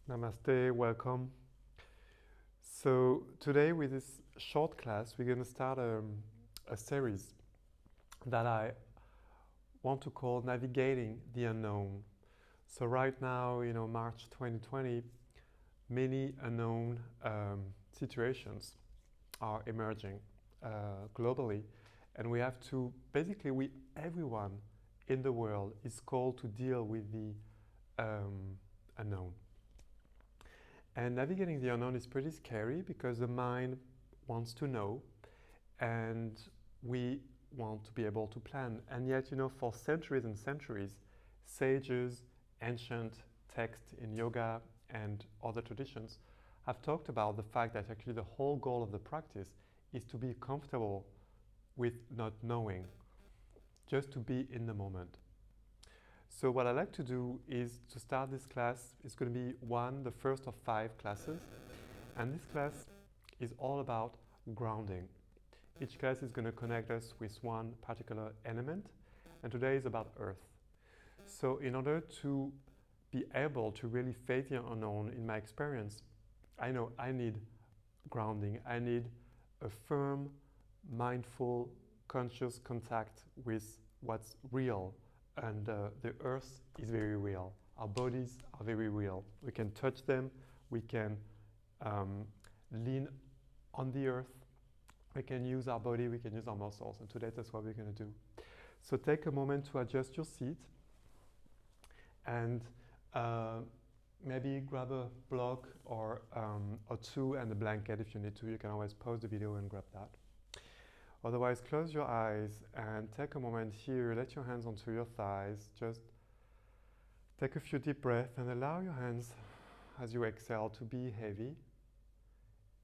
Namaste, welcome. So today with this short class, we're going to start a series that I want to call Navigating the Unknown. So right now, March 2020, many unknown situations are emerging globally, and we have to, basically, everyone in the world is called to deal with the unknown. And navigating the unknown is pretty scary because the mind wants to know and we want to be able to plan. And yet, for centuries and centuries, sages, ancient texts in yoga and other traditions have talked about the fact that actually the whole goal of the practice is to be comfortable with not knowing, just to be in the moment. So what I like to do is to start this class. It's going to be the first of 5 classes. And this class is all about grounding. Each class is going to connect us with one particular element. And today is about earth. So in order to be able to really face the unknown, in my experience, I know I need grounding. I need a firm, mindful, conscious contact with what's real. And the earth is very real. Our bodies are very real. We can touch them. We can lean on the earth. We can use our body. We can use our muscles. And today that's what we're going to do. So take a moment to adjust your seat. And maybe grab a block or two and a blanket if you need to. You can always pause the video and grab that. Otherwise, close your eyes and take a moment here. Let your hands onto your thighs. Just take a few deep breaths and allow your hands, as you exhale, to be heavy.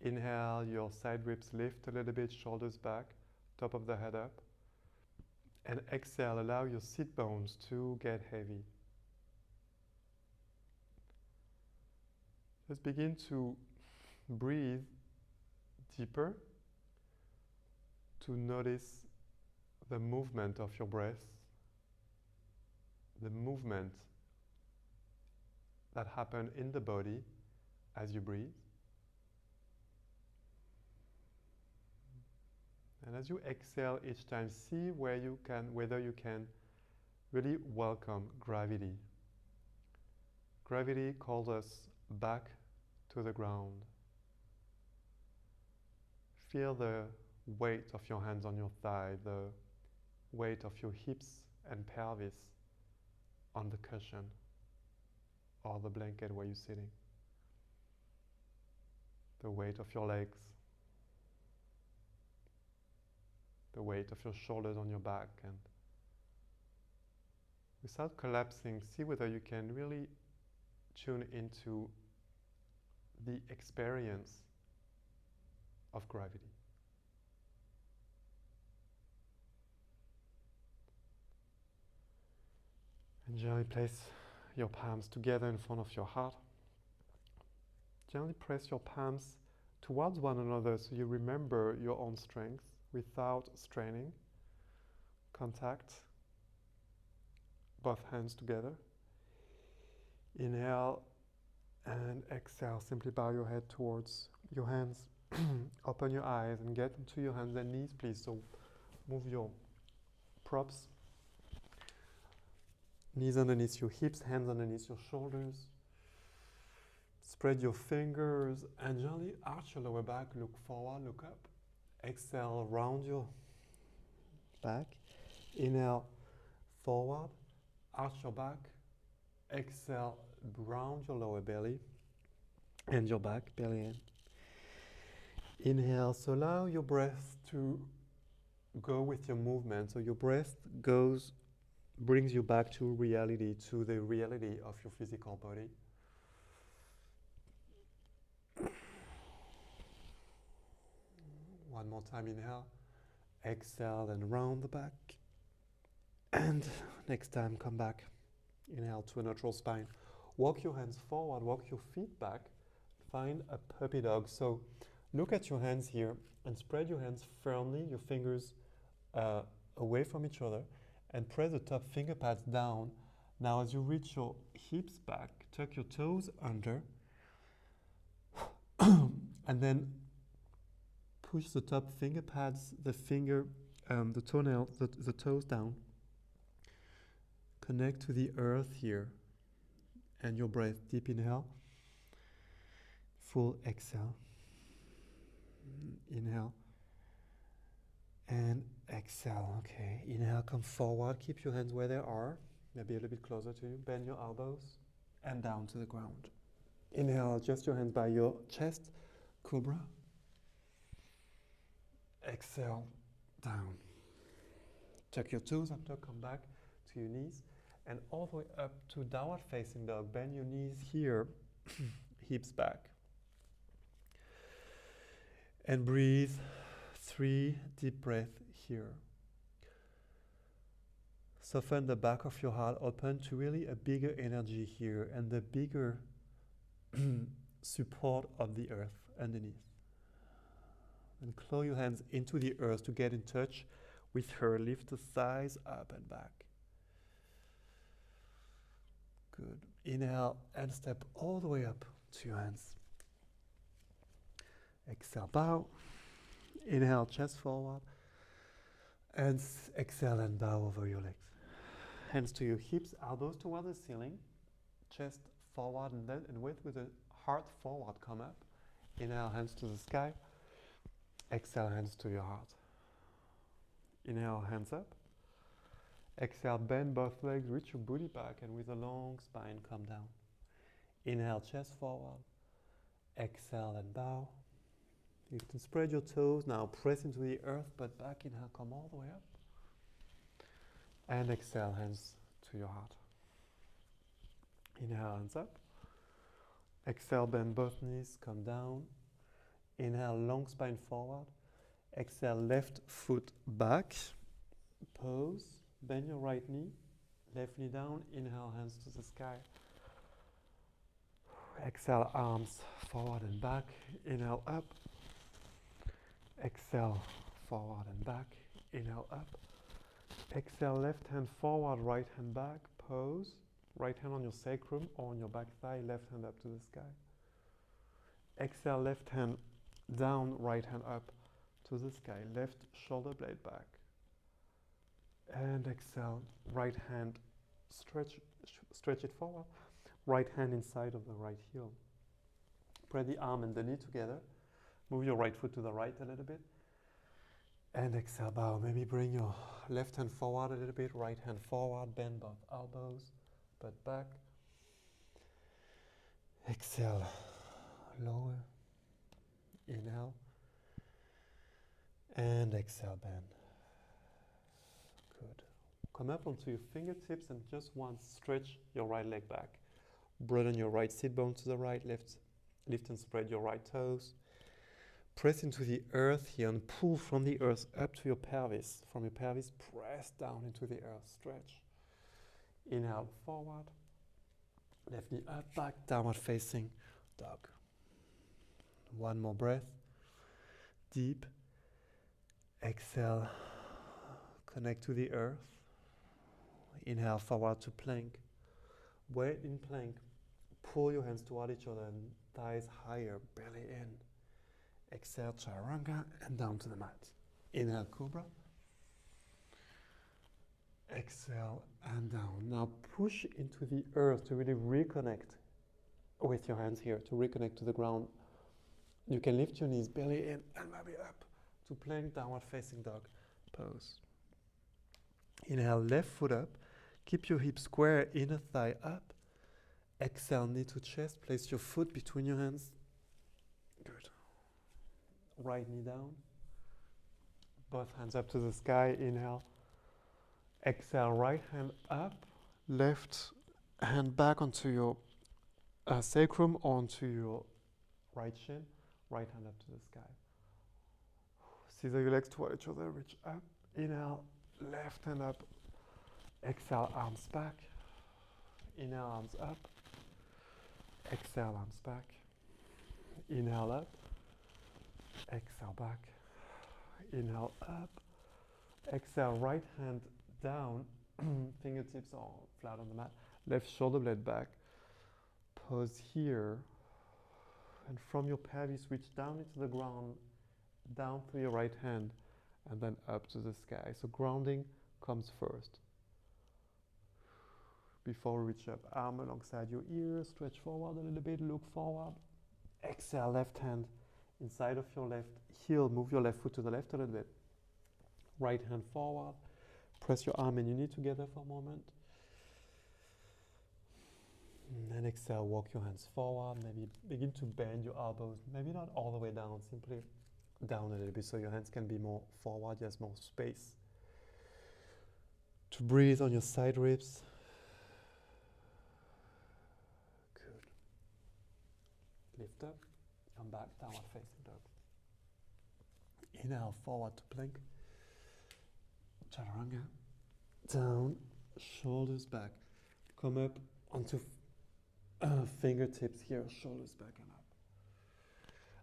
Inhale, your side ribs lift a little bit, shoulders back, top of the head up. And exhale, allow your sit bones to get heavy. Just begin to breathe deeper, to notice the movement of your breath, the movement that happens in the body as you breathe. And as you exhale each time, see whether you can really welcome gravity. Gravity calls us back to the ground. Feel the weight of your hands on your thigh, the weight of your hips and pelvis on the cushion or the blanket where you're sitting. The weight of your legs, the weight of your shoulders on your back, and without collapsing, see whether you can really tune into the experience of gravity. And gently place your palms together in front of your heart. Gently press your palms towards one another so you remember your own strength without straining. Contact both hands together. Inhale and exhale. Simply bow your head towards your hands. Open your eyes and get into your hands and knees, please. So move your props. Knees underneath your hips, hands underneath your shoulders. Spread your fingers and gently arch your lower back. Look forward, look up. Exhale, round your back. Inhale, forward, arch your back. Exhale, round your lower belly and your back, belly in. Inhale, so allow your breath to go with your movement. So your breath brings you back to reality, to the reality of your physical body. One more time, inhale. Exhale and round the back. And next time, come back. Inhale to a neutral spine. Walk your hands forward, walk your feet back. Find a puppy dog. So look at your hands here and spread your hands firmly, your fingers away from each other, and press the top finger pads down. Now as you reach your hips back, tuck your toes under And then push the top finger pads, the toenail, the toes down. Connect to the earth here. And your breath, deep inhale. Full exhale. Inhale. And exhale. Okay, inhale, come forward. Keep your hands where they are. Maybe a little bit closer to you. Bend your elbows and down to the ground. Inhale, adjust your hands by your chest. Cobra. Exhale, down. Tuck your toes up, come back to your knees. And all the way up to downward facing dog. Bend your knees here, hips back. And breathe 3 deep breaths here. Soften the back of your heart open to really a bigger energy here and the bigger support of the earth underneath. And claw your hands into the earth to get in touch with her. Lift the thighs up and back. Good. Inhale and step all the way up to your hands. Exhale, bow. Inhale, chest forward. And exhale and bow over your legs. Hands to your hips, elbows toward the ceiling. Chest forward and then and with the heart forward, come up. Inhale, hands to the sky. Exhale, hands to your heart. Inhale, hands up. Exhale, bend both legs, reach your booty back, and with a long spine, come down. Inhale, chest forward. Exhale and bow. You can spread your toes. Now press into the earth, but back. Inhale, come all the way up. And exhale, hands to your heart. Inhale, hands up. Exhale, bend both knees, come down. Inhale, long spine forward. Exhale, left foot back. Pose. Bend your right knee. Left knee down. Inhale, hands to the sky. Exhale, arms forward and back. Inhale, up. Exhale, forward and back. Inhale, up. Exhale, left hand forward, right hand back. Pose. Right hand on your sacrum or on your back thigh. Left hand up to the sky. Exhale, left hand down, right hand up to the sky. Left shoulder blade back. And exhale, right hand, stretch it forward. Right hand inside of the right heel. Press the arm and the knee together. Move your right foot to the right a little bit. And exhale, bow. Maybe bring your left hand forward a little bit, right hand forward, bend both elbows, butt back. Exhale, lower. Inhale. And exhale, bend. Good. Come up onto your fingertips and just once stretch your right leg back. Broaden your right sit bone to the right, lift and spread your right toes. Press into the earth here and pull from the earth up to your pelvis. From your pelvis, press down into the earth, stretch. Inhale, forward. Left knee up, back, downward facing dog. One more breath. Deep. Exhale. Connect to the earth. Inhale, forward to plank. Weight in plank. Pull your hands toward each other and thighs higher, belly in. Exhale, chaturanga, and down to the mat. Inhale, cobra. Exhale, and down. Now push into the earth to really reconnect with your hands here, to reconnect to the ground. You can lift your knees, belly in, and maybe up to plank, downward facing dog pose. Inhale, left foot up. Keep your hips square, inner thigh up. Exhale, knee to chest. Place your foot between your hands. Good. Right knee down. Both hands up to the sky. Inhale. Exhale, right hand up. Left hand back onto your sacrum, onto your right shin. Right hand up to the sky. Scissor your legs toward each other. Reach up. Inhale. Left hand up. Exhale, arms back. Inhale, arms up. Exhale, arms back. Inhale up. Exhale back. Inhale up. Exhale, right hand down. Fingertips are flat on the mat. Left shoulder blade back. Pause here. And from your pelvis, reach down into the ground, down through your right hand, and then up to the sky. So grounding comes first. Before we reach up, arm alongside your ear, stretch forward a little bit, look forward. Exhale, left hand inside of your left heel, move your left foot to the left a little bit. Right hand forward, press your arm and your knee together for a moment. And then exhale, walk your hands forward, maybe begin to bend your elbows, maybe not all the way down, simply down a little bit so your hands can be more forward, there's more space. To breathe on your side ribs. Good. Lift up, come back, downward facing dog. Inhale, forward to plank. Chaturanga. Down, shoulders back. Come up onto fingertips here, shoulders back and up.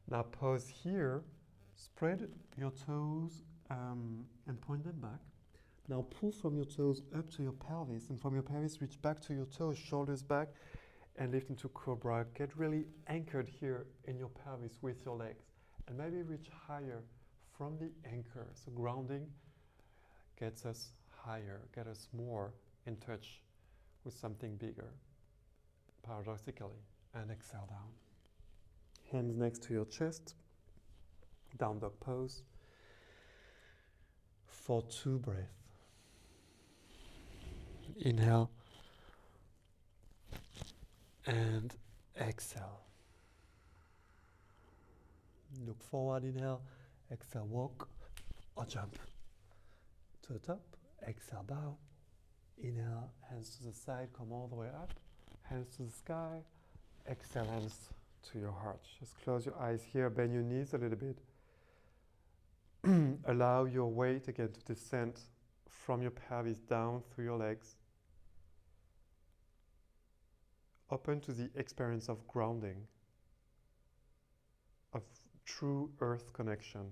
Now pause here, spread your toes and point them back. Now pull from your toes up to your pelvis, and from your pelvis reach back to your toes, shoulders back, and lift into Cobra. Get really anchored here in your pelvis with your legs, and maybe reach higher from the anchor. So grounding gets us higher, get us more in touch with something bigger, paradoxically. And exhale down. Hands next to your chest, down dog pose for 2 breaths. Inhale and exhale. Look forward, inhale, exhale, walk or jump to the top, exhale, bow, inhale, hands to the side, come all the way up, hands to the sky, exhale, hands to your heart. Just close your eyes here, bend your knees a little bit. Allow your weight again to descend from your pelvis down through your legs. Open to the experience of grounding, of true earth connection.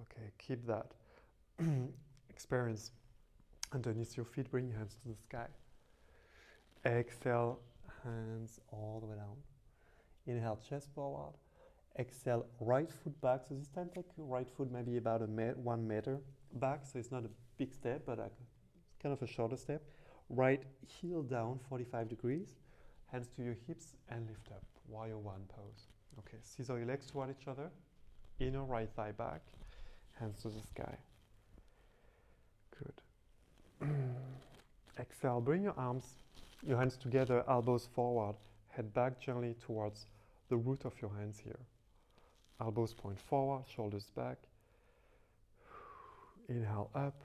Okay, keep that experience underneath your feet. Bring your hands to the sky. Exhale, hands all the way down. Inhale, chest forward. Exhale, right foot back. So this time take your right foot maybe about 1 meter back. So it's not a big step, but it's kind of a shorter step. Right heel down, 45 degrees. Hands to your hips and lift up. Warrior one pose. Okay, scissor your legs toward each other. Inner right thigh back. Hands to the sky. Good. Exhale, bring your hands together, elbows forward. Head back gently towards the root of your hands here. Elbows point forward, shoulders back. Inhale up.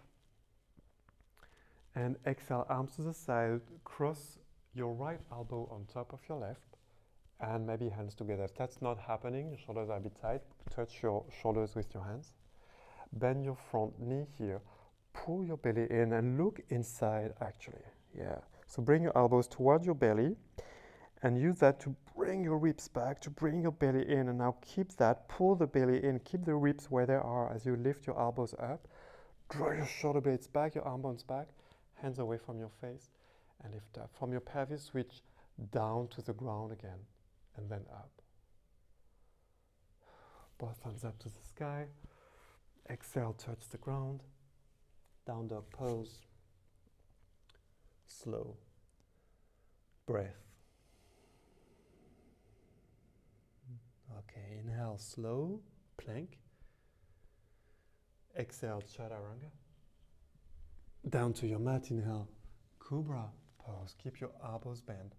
And exhale, arms to the side. Cross your right elbow on top of your left. And maybe hands together. If that's not happening, your shoulders are a bit tight. Touch your shoulders with your hands. Bend your front knee here. Pull your belly in and look inside actually. Yeah. So bring your elbows towards your belly. And use that to bring your ribs back, to bring your belly in. And now keep that, pull the belly in, keep the ribs where they are as you lift your elbows up. Draw your shoulder blades back, your arm bones back, hands away from your face, and lift up. From your pelvis, reach down to the ground again, and then up. Both hands up to the sky. Exhale, touch the ground. Down dog pose. Slow breath. Okay, inhale, slow, plank. Exhale, chaturanga. Down to your mat, inhale, cobra pose. Keep your elbows bent.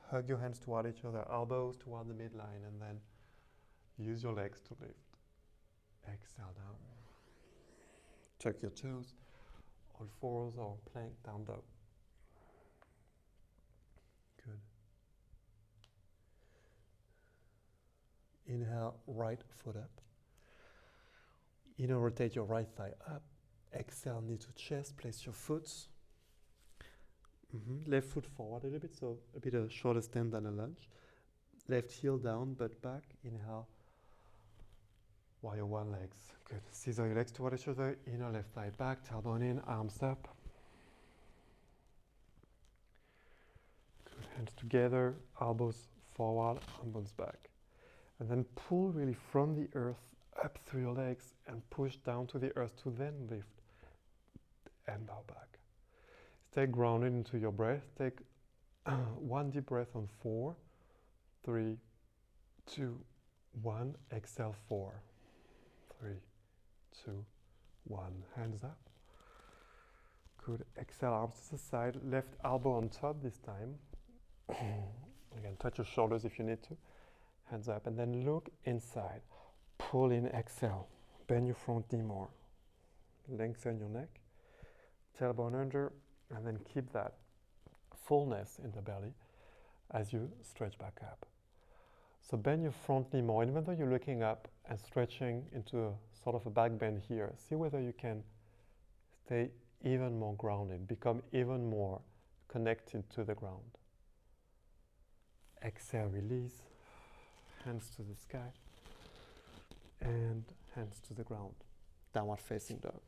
Hug your hands toward each other, elbows toward the midline, and then use your legs to lift. Exhale down. Tuck your toes, all fours or plank, down dog. Good. Inhale, right foot up. Inhale, rotate your right thigh up. Exhale, knee to chest, place your foot. Left foot forward a little bit, so a bit of a shorter stand than a lunge. Left heel down, butt back. Inhale, warrior one legs. Good. Scissor your legs toward each other. Inner left thigh back, tailbone in, arms up. Good. Hands together, elbows forward, arm bones back. And then pull really from the earth up through your legs and push down to the earth to then lift and bow back. Stay grounded into your breath. Take one deep breath on 4, 3, 2, 1. Exhale 4, 3, 2, 1. Hands up. Good. Exhale, arms to the side. Left elbow on top this time. Again, touch your shoulders if you need to. Hands up. And then look inside. Pull in, exhale. Bend your front knee more. Lengthen your neck. Tailbone under. And then keep that fullness in the belly as you stretch back up. So bend your front knee more. Even though you're looking up and stretching into a sort of a back bend here, see whether you can stay even more grounded, become even more connected to the ground. Exhale, release. Hands to the sky. And hands to the ground. Downward facing dog.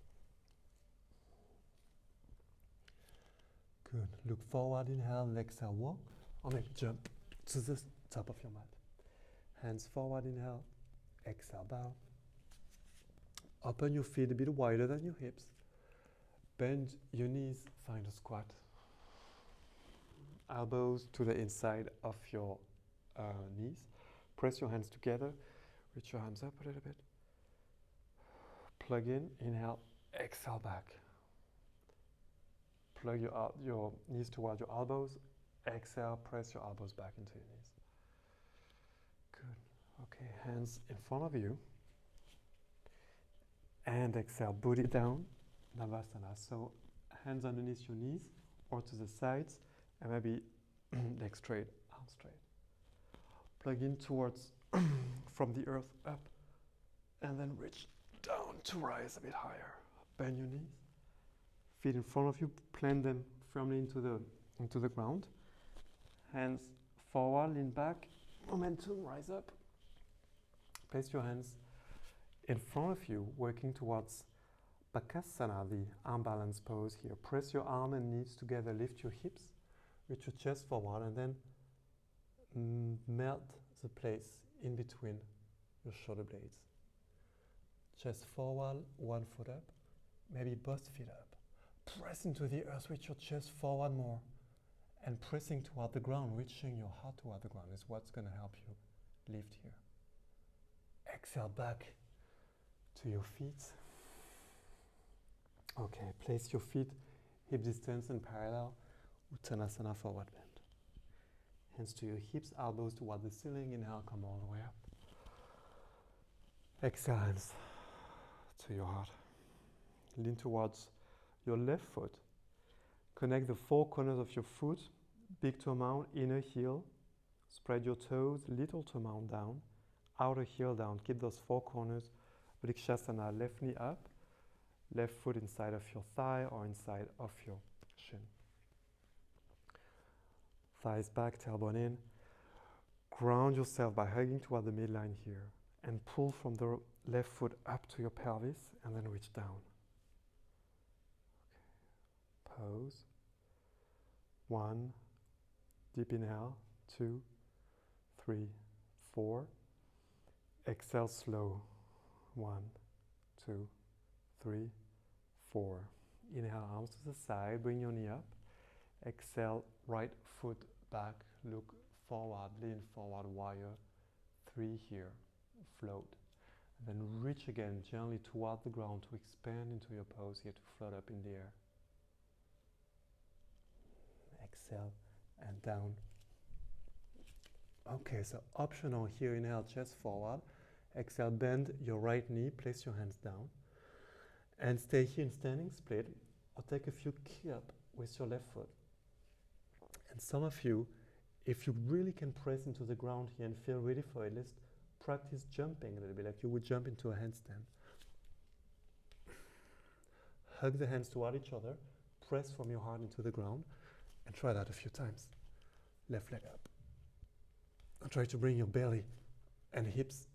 Good. Look forward, inhale, exhale, walk. Or maybe jump to the top of your mat. Hands forward, inhale, exhale, bow. Open your feet a bit wider than your hips. Bend your knees, find a squat. Elbows to the inside of your knees. Press your hands together. Reach your hands up a little bit. Plug in, inhale, exhale back. Plug your knees towards your elbows. Exhale, press your elbows back into your knees. Good. Okay, hands in front of you. And exhale, booty down, Navasana. So hands underneath your knees or to the sides, and maybe legs straight, arms straight. Plug in towards from the earth up, and then reach down to rise a bit higher. Bend your knees. Feet in front of you, plant them firmly into the ground. Hands forward, lean back, momentum, rise up. Place your hands in front of you, working towards Bakasana, the arm balance pose here. Press your arm and knees together, lift your hips, reach your chest forward, and then melt the place in between your shoulder blades. Chest forward, one foot up, maybe both feet up. Press into the earth, reach your chest forward more. And pressing toward the ground, reaching your heart toward the ground is what's going to help you lift here. Exhale back to your feet. Okay, place your feet hip distance and parallel. Uttanasana, forward bend. Hands to your hips, elbows toward the ceiling. Inhale, come all the way up. Exhale, hands to your heart. Lean towards your left foot. Connect the four corners of your foot, big toe mound, inner heel. Spread your toes, little toe mound down, outer heel down. Keep those four corners. Vrikshasana, left knee up, left foot inside of your thigh or inside of your shin. Thighs back, tailbone in. Ground yourself by hugging toward the midline here and pull from the left foot up to your pelvis and then reach down. Pose. 1, deep inhale, 2, 3, 4. Exhale slow. 1, 2, 3, 4. Inhale, arms to the side, bring your knee up. Exhale, right foot back, look forward, lean forward, wire. 3 here, float. And then reach again gently toward the ground to expand into your pose here, to float up in the air. Exhale and down. Okay, so optional here, inhale, chest forward. Exhale, bend your right knee, place your hands down. And stay here in standing split, or take a few kick-up with your left foot. And some of you, if you really can press into the ground here and feel ready for it, let's practice jumping a little bit, like you would jump into a handstand. Hug the hands toward each other, press from your heart into the ground, and try that a few times. Left leg up. And try to bring your belly and hips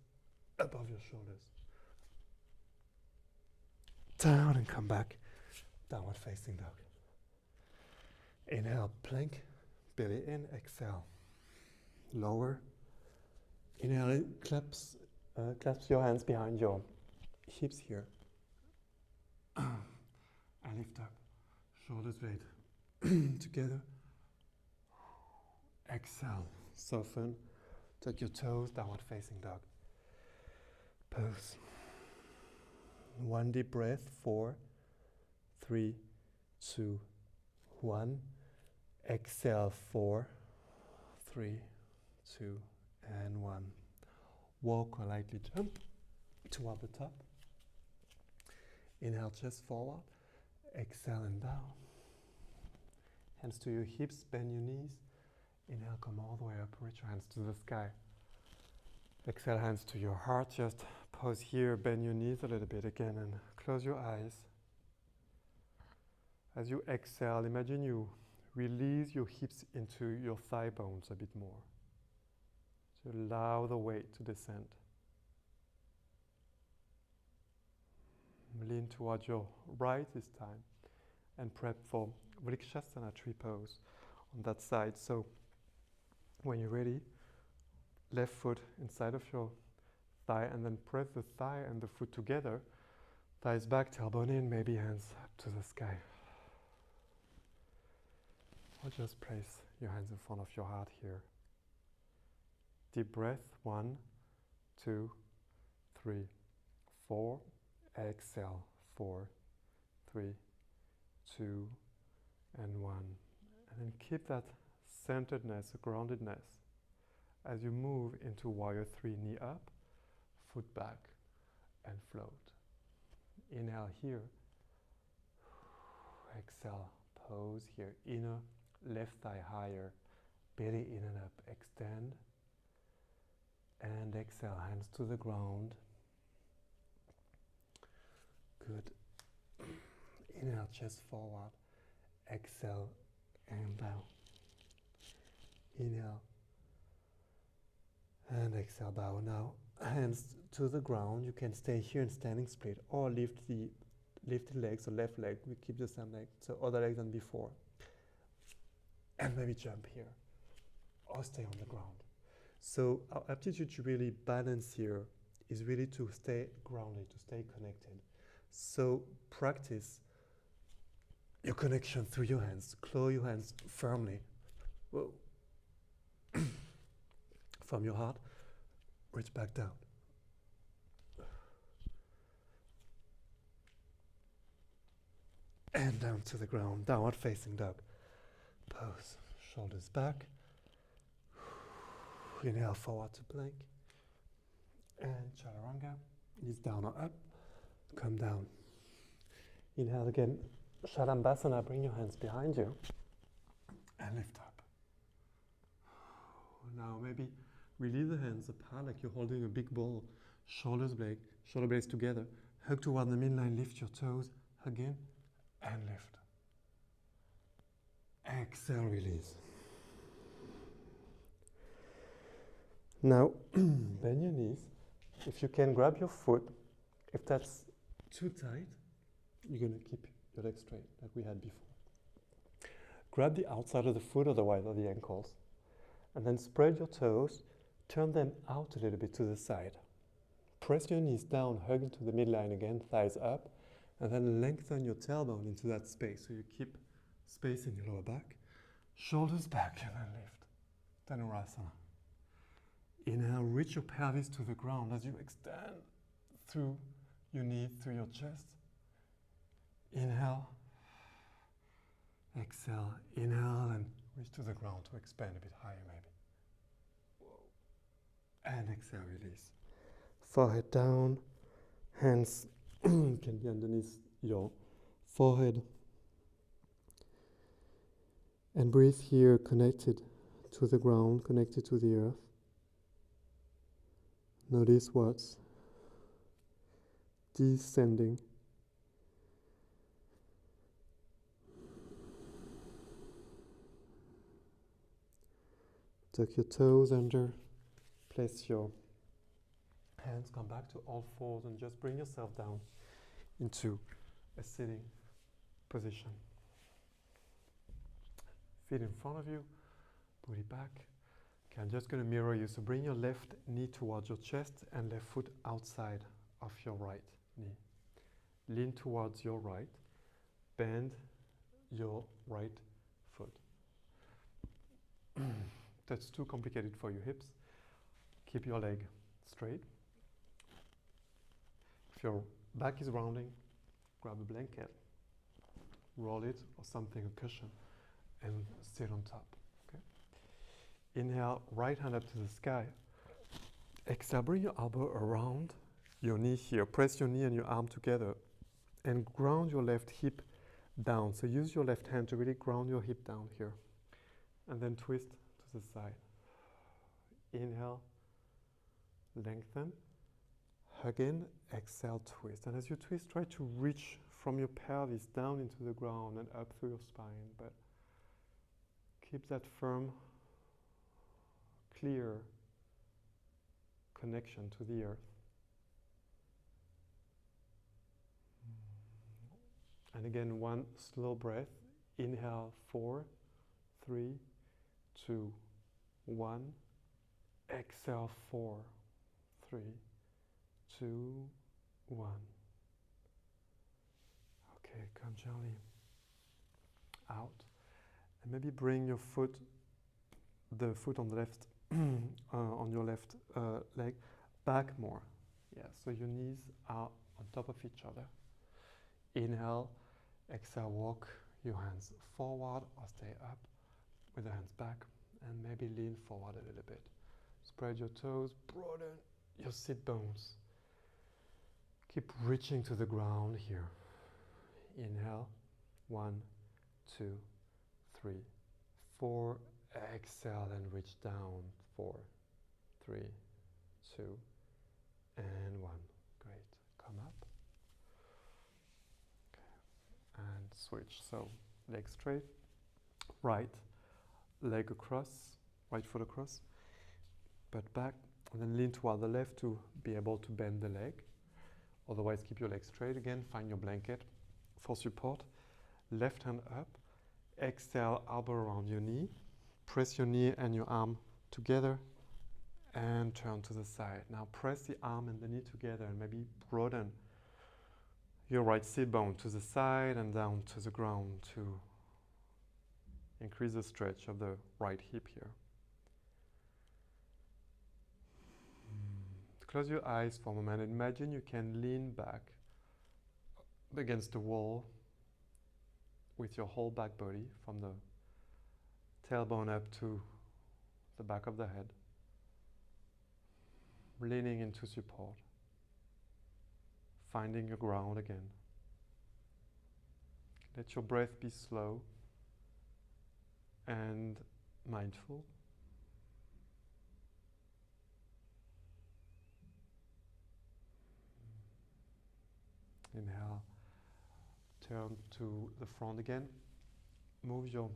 above your shoulders. Down and come back. Downward facing dog. Inhale, plank, belly in, exhale. lower. Inhale, clasp your hands behind your hips here. And lift up. Shoulders blade together. Exhale, soften. Tuck your toes, downward facing dog. Pose. One deep breath. 4, 3, 2, 1. Exhale, 4, 3, 2, and 1. Walk or lightly jump toward the top. Inhale, chest forward. Exhale and down. Hands to your hips, bend your knees. Inhale, come all the way up, reach your hands to the sky. Exhale, hands to your heart. Just pause here, bend your knees a little bit again and close your eyes. As you exhale, imagine you release your hips into your thigh bones a bit more. So allow the weight to descend. Lean towards your right this time and prep for Vrikshasana tree pose on that side. So when you're ready, left foot inside of your thigh and then press the thigh and the foot together. Thighs back, tailbone in, maybe hands up to the sky. Or just place your hands in front of your heart here. Deep breath, 1, 2, 3, 4. Exhale, 4, 3, 2, and 1. And then keep that centeredness, groundedness as you move into warrior 3, knee up, foot back, and float. Inhale here. Exhale, pose here. Inner left thigh higher, belly in and up, extend. And exhale, hands to the ground. Good. Inhale, chest forward. Exhale, and down. Inhale. And exhale, bow. Now, hands to the ground. You can stay here in standing split or lift the legs, so left leg. We keep the same leg, so other leg than before. And maybe jump here or stay on the ground. So our aptitude to really balance here is really to stay grounded, to stay connected. So practice your connection through your hands. Claw your hands firmly. Whoa. From your heart, reach back down. And down to the ground, downward facing dog. Pose, shoulders back. Inhale, forward to plank. And chaturanga, knees down or up. Come down. Inhale again, Shalambhasana, bring your hands behind you. And lift up. Now maybe release the hands apart like you're holding a big ball. Shoulder blades together. Hug toward the midline, lift your toes. Hug in and lift. Exhale, release. Now, bend your knees. If you can, grab your foot. If that's too tight, you're going to keep your legs straight like we had before. Grab the outside of the foot, otherwise, or the ankles. And then spread your toes. Turn them out a little bit to the side. Press your knees down, hug into the midline again, thighs up. And then lengthen your tailbone into that space. So you keep space in your lower back. Shoulders back and then lift. Dhanurasana. Inhale, reach your pelvis to the ground as you extend through your knees, through your chest. Inhale. Exhale. Inhale and reach to the ground to expand a bit higher maybe. Whoa. And exhale, release. Forehead down. Hands can be underneath your forehead. And breathe here, connected to the ground, connected to the earth. Notice what's descending. Tuck your toes under. Place your hands, come back to all fours and just bring yourself down into a sitting position. Feet in front of you, booty back. Okay, I'm just going to mirror you. So bring your left knee towards your chest and left foot outside of your right knee. Lean towards your right. Bend your right foot. That's too complicated for your hips. Keep your leg straight. If your back is rounding, grab a blanket, roll it or something, a cushion, and sit on top. Okay? Inhale, right hand up to the sky. Exhale, bring your elbow around your knee here. Press your knee and your arm together and ground your left hip down. So use your left hand to really ground your hip down here. And then twist to the side. Inhale, lengthen. Again, exhale, twist. And as you twist, try to reach from your pelvis down into the ground and up through your spine. But keep that firm, clear connection to the earth. And again, one slow breath. Inhale, 4, 3, 2, 1. Exhale, 4, 3, 2, 1. Okay, come gently out. And maybe bring your foot, the foot on the left, on your left leg, back more. Yeah, so your knees are on top of each other. Inhale, exhale, walk your hands forward or stay up with the hands back and maybe lean forward a little bit. Spread your toes, broaden your sit bones. Keep reaching to the ground here. Inhale, 1, 2, 3, 4. Exhale and reach down. 4, 3, 2, and 1. Great. Come up. Okay. And switch. So leg straight, right leg across, right foot across, but back, and then lean toward the left to be able to bend the leg. Otherwise, keep your leg straight again. Find your blanket for support. Left hand up. Exhale, elbow around your knee. Press your knee and your arm together and turn to the side. Now press the arm and the knee together and maybe broaden your right sit bone to the side and down to the ground to increase the stretch of the right hip here. Close your eyes for a moment. Imagine you can lean back against the wall with your whole back body from the tailbone up to the back of the head, leaning into support, finding your ground again. Let your breath be slow and mindful. Inhale, turn to the front again. Move your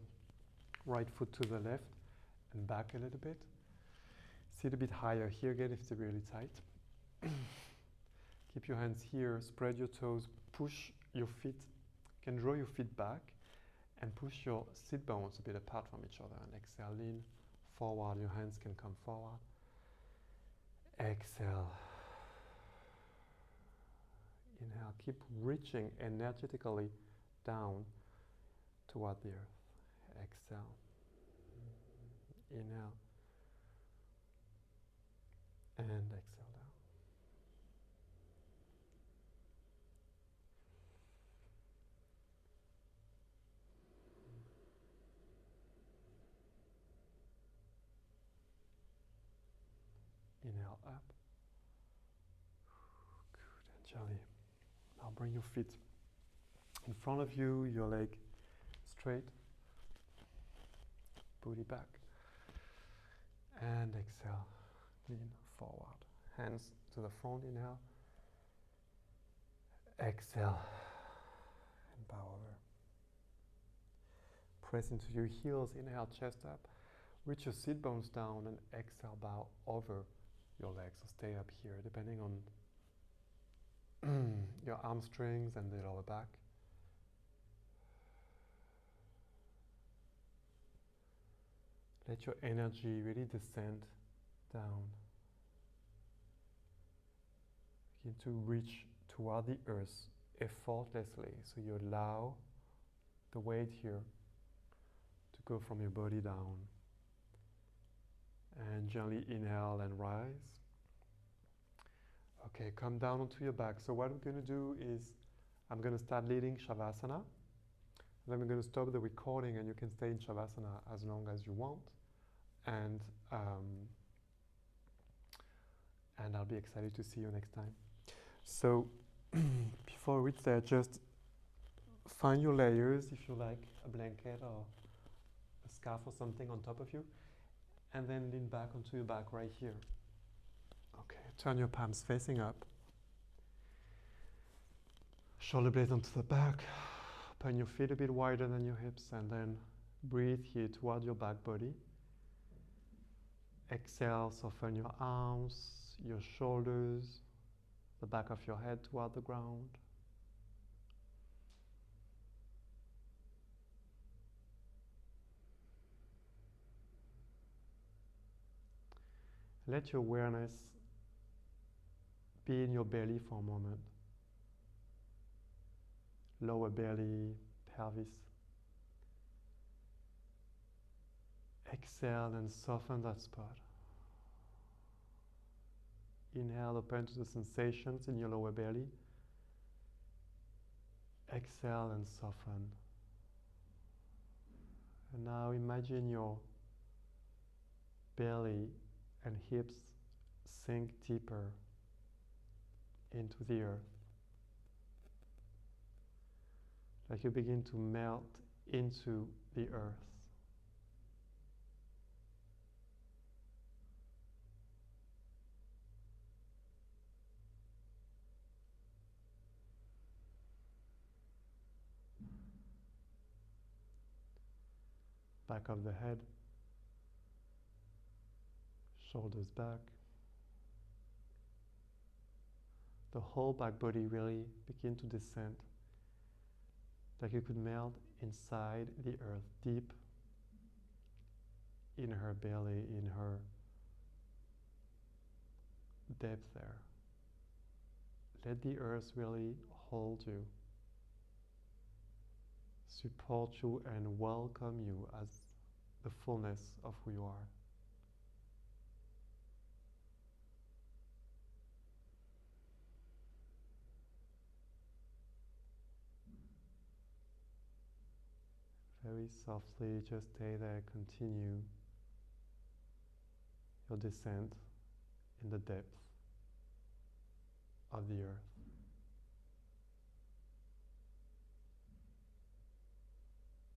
right foot to the left and back a little bit. Sit a bit higher here again if it's really tight. Keep your hands here, spread your toes, push your feet, you can draw your feet back and push your sit bones a bit apart from each other. And exhale, lean forward, your hands can come forward. Exhale. Inhale, keep reaching energetically down toward the earth. Exhale. Inhale. And exhale down. Inhale up. Good, and gently. Now bring your feet in front of you, your leg straight, booty back, and exhale, lean forward, hands to the front, inhale, exhale, and bow over. Press into your heels, inhale, chest up, reach your sit bones down, and exhale, bow over your legs, so stay up here, depending on your hamstrings and the lower back. Let your energy really descend down. Begin to reach toward the earth effortlessly. So you allow the weight here to go from your body down. And gently inhale and rise. Okay, come down onto your back. So what we're going to do is I'm going to start leading Shavasana. Then we're going to stop the recording and you can stay in Shavasana as long as you want. And I'll be excited to see you next time. So before we reach there, just find your layers, if you like, a blanket or a scarf or something on top of you. And then lean back onto your back right here. Okay, turn your palms facing up. Shoulder blades onto the back. Open your feet a bit wider than your hips and then breathe here toward your back body. Exhale, soften your arms, your shoulders, the back of your head toward the ground. Let your awareness be in your belly for a moment. Lower belly, pelvis. Exhale and soften that spot. Inhale, open to the sensations in your lower belly. Exhale and soften. And now imagine your belly and hips sink deeper into the earth. Like you begin to melt into the earth. Back of the head, shoulders back. The whole back body really begin to descend. Like you could melt inside the earth, deep in her belly, in her depth there. Let the earth really hold you, support you and welcome you as the fullness of who you are. Very softly, just stay there, continue your descent in the depth of the earth.